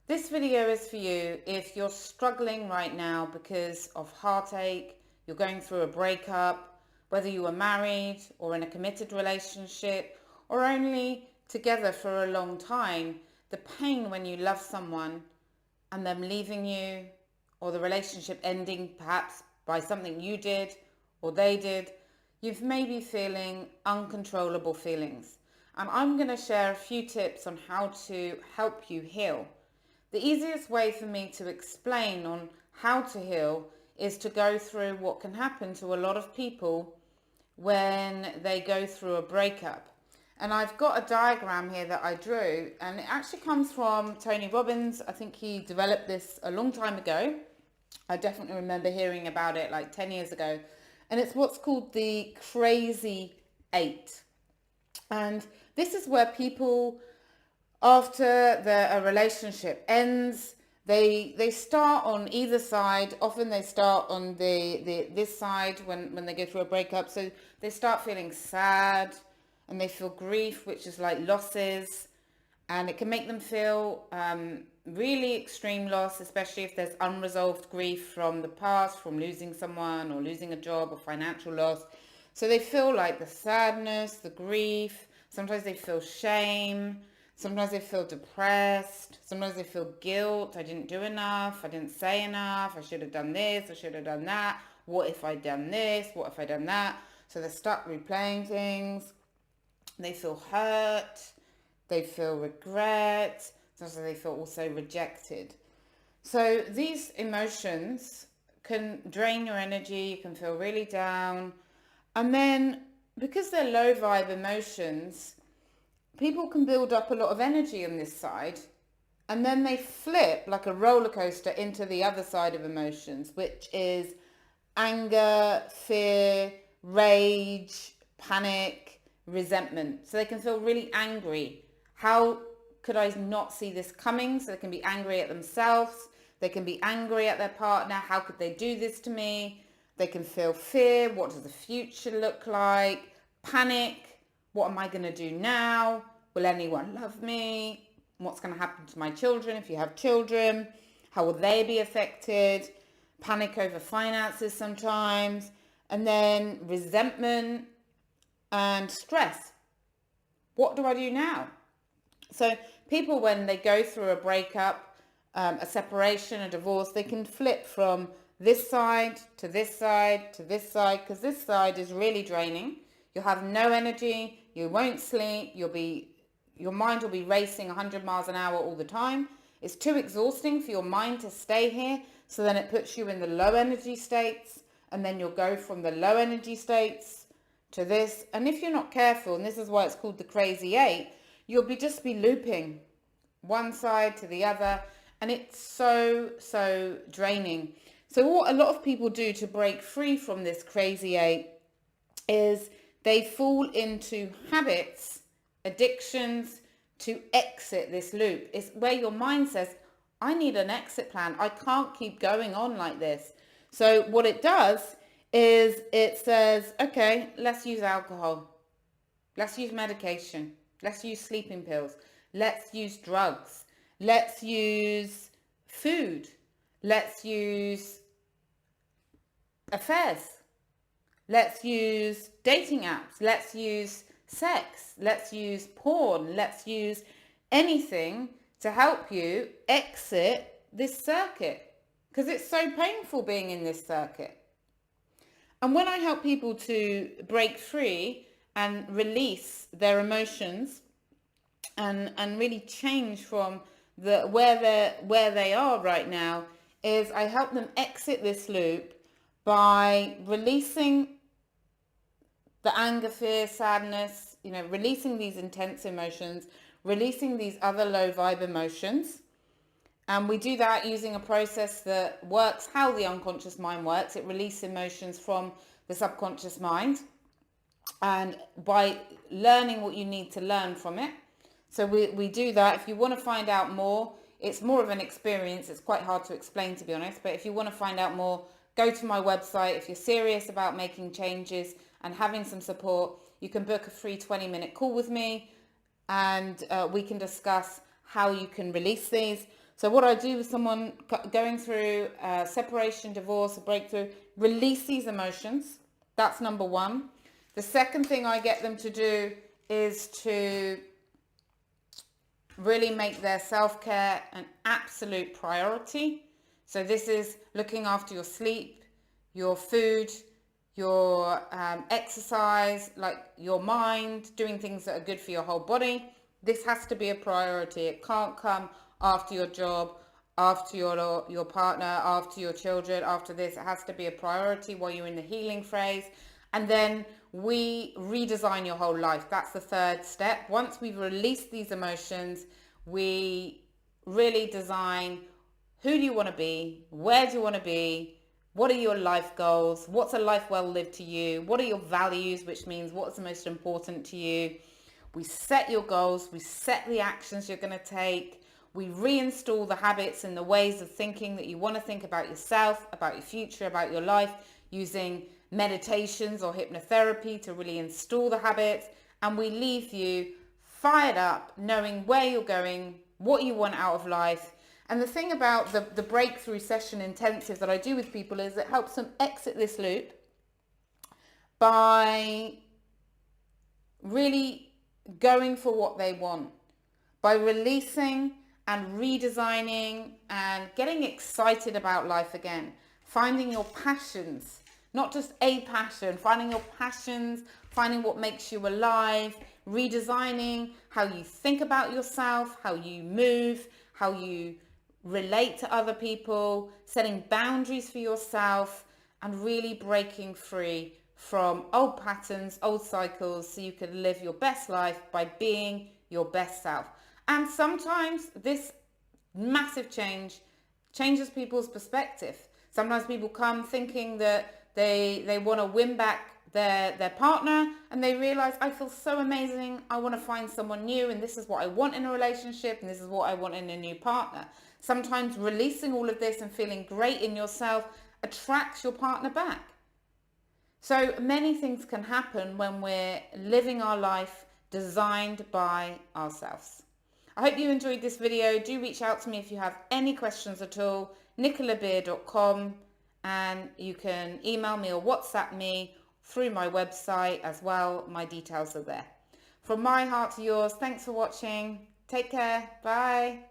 This video is for you if you're struggling right now because of heartache, you're going through a breakup, whether you are married or in a committed relationship or only together for a long time. The pain when you love someone and them leaving you, or the relationship ending perhaps by something you did or they did, you've maybe feeling uncontrollable feelings. And I'm going to share a few tips on how to help you heal. The easiest way for me to explain on how to heal is to go through what can happen to a lot of people when they go through a breakup. And I've got a diagram here that I drew, and it actually comes from Tony Robbins. I think he developed this a long time ago. I definitely remember hearing about it like 10 years ago. And it's what's called the crazy 8. And this is where people, after a relationship ends, they start on either side. Often they start on this side when they go through a breakup. So they start feeling sad and they feel grief, which is like losses. And it can make them feel really extreme loss, especially if there's unresolved grief from the past, from losing someone or losing a job or financial loss. So they feel like the sadness, the grief. Sometimes they feel shame. Sometimes they feel depressed. Sometimes they feel guilt. I didn't do enough. I didn't say enough. I should have done this. I should have done that. What if I'd done this? What if I'd done that? So they're stuck replaying things. They feel hurt. They feel regret. Sometimes they feel also rejected. So these emotions can drain your energy. You can feel really down. And then because they're low vibe emotions, people can build up a lot of energy on this side, and then they flip like a roller coaster into the other side of emotions, which is anger, fear, rage, panic, resentment. So they can feel really angry. How could I not see this coming? So they can be angry at themselves. They can be angry at their partner. How could they do this to me? They can feel fear. What does the future look like? Panic. What am I going to do now? Will anyone love me? What's going to happen to my children if you have children? How will they be affected? Panic over finances sometimes. And then resentment and stress. What do I do now? So people, when they go through a breakup, a separation, a divorce, they can flip from this side to this side to this side, because this side is really draining. You'll have no energy. You won't sleep. Your mind will be racing 100 miles an hour all the time. It's too exhausting for your mind to stay here. So then it puts you in the low energy states, and then you'll go from the low energy states to this. And if you're not careful, and this is why it's called the crazy 8, you'll just be looping one side to the other, and it's so draining. So what a lot of people do to break free from this crazy 8 is they fall into habits, addictions, to exit this loop. It's where your mind says, I need an exit plan. I can't keep going on like this. So what it does is it says, okay, let's use alcohol. Let's use medication. Let's use sleeping pills. Let's use drugs. Let's use food. Let's use affairs. Let's use dating apps. Let's use sex. Let's use porn. Let's use anything to help you exit this circuit, because it's so painful being in this circuit. And when I help people to break free and release their emotions and really change from where they are right now, is I help them exit this loop by releasing the anger, fear, sadness, releasing these intense emotions, releasing these other low vibe emotions. And we do that using a process that works how the unconscious mind works. It releases emotions from the subconscious mind, and by learning what you need to learn from it. So we do that. If you want to find out more, it's more of an experience. It's quite hard to explain, to be honest. But if you want to find out more, go to my website. If you're serious about making changes and having some support, you can book a free 20-minute call with me, and we can discuss how you can release these. So what I do with someone going through separation, divorce, a breakthrough, release these emotions. That's number one. The second thing I get them to do is to really make their self-care an absolute priority. So this is looking after your sleep, your food, your exercise, like your mind, doing things that are good for your whole body. This has to be a priority. It can't come after your job, after your partner, after your children, after this. It has to be a priority while you're in the healing phase. And then we redesign your whole life. That's the third step. Once we've released these emotions, we really design who do you want to be, where do you want to be, what are your life goals, what's a life well lived to you, what are your values, which means what's the most important to you. We set your goals, we set the actions you're going to take, we reinstall the habits and the ways of thinking that you want to think about yourself, about your future, about your life, using meditations or hypnotherapy to really install the habits, and we leave you fired up, knowing where you're going, what you want out of life. And the thing about the breakthrough session intensive that I do with people is it helps them exit this loop by really going for what they want, by releasing and redesigning and getting excited about life again, finding your passions, not just a passion, finding your passions, finding what makes you alive, redesigning how you think about yourself, how you move, how you relate to other people, setting boundaries for yourself, and really breaking free from old patterns, old cycles, so you can live your best life by being your best self. And sometimes this massive change changes people's perspective. Sometimes people come thinking that they want to win back their partner, and they realize, I feel so amazing, I want to find someone new, and this is what I want in a relationship, and this is what I want in a new partner. Sometimes releasing all of this and feeling great in yourself attracts your partner back. So many things can happen when we're living our life designed by ourselves. I hope you enjoyed this video. Do reach out to me if you have any questions at all, nicolabeer.com, and you can email me or WhatsApp me through my website as well. My details are there. From my heart to yours, thanks for watching. Take care. Bye.